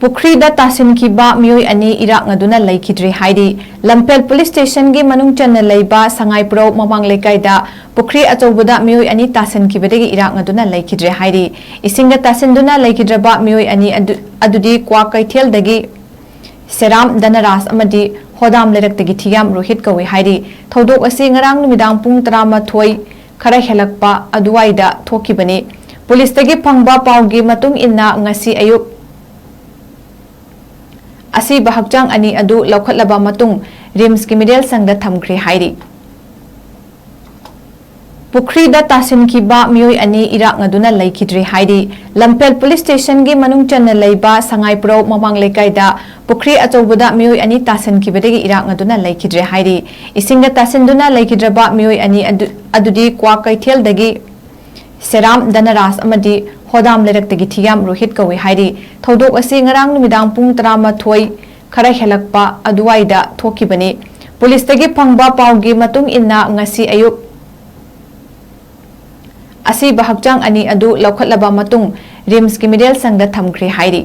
पुखरीदा तासिनखिबा मियोय अनि इराकनदुना लैखिद्रे हाइदि लमपेल police station गे मनुंग चन्ना लैबा संगाइप्रो ममांग लेकाइदा पुखरी अचौबदा मियोय अनि तासिनखिबदगी इराकनदुना लैखिद्रे हाइदि इसिंगा तासिनदुना लैखिद्रबा मियोय अनि अदुदी क्वा कैथेलदगी सेराम दनरास अमदी होदाम लेरक्तगी थियाम रोहित कवे हाइदि थौदोक असी ngarang numidaang pung 12 खरा हेलकपा अदुवाइदा थोकिबनी पुलिसदगी फंगबा पाउगी मतुंग इन्ना ngasi ayuk असी बहकचांग अनि अदु लौखटलबा मतुंग रिम्स की मिडियल संगदा थमख्रे हाइदि पुखरीदा तासिनखिबा मियोय अनि इराकनदुना लैखिद्रे हाइदि लमपेल पुलिस स्टेशन गे मनुंग चन्ना लैबा संगाइप्रो ममांग लेकाइदा पुखरी अचौबदा मियोय अनि तासिनखिबदगी इराकनदुना लैखिद्रे हाइदि इसिंगा तासिनदुना लैखिद्रबा मियोय अनि अदुदी क्वा कैथेलदगी सेराम दनरास अमदी होदाम लेरक्तगी थियाम रोहित कवे हाइदि थौदोक असी ngarang numidaang pung 12 खरा हेलकपा अदुवाइदा थोकिबनी पुलिसदगी फंगबा पाउगी मतुंग इन्ना ngasi ayuk असी बहकचांग अनि अदु लौखटलबा मतुंग रिम्स की मिडियल संगदा थमख्रे हाइदि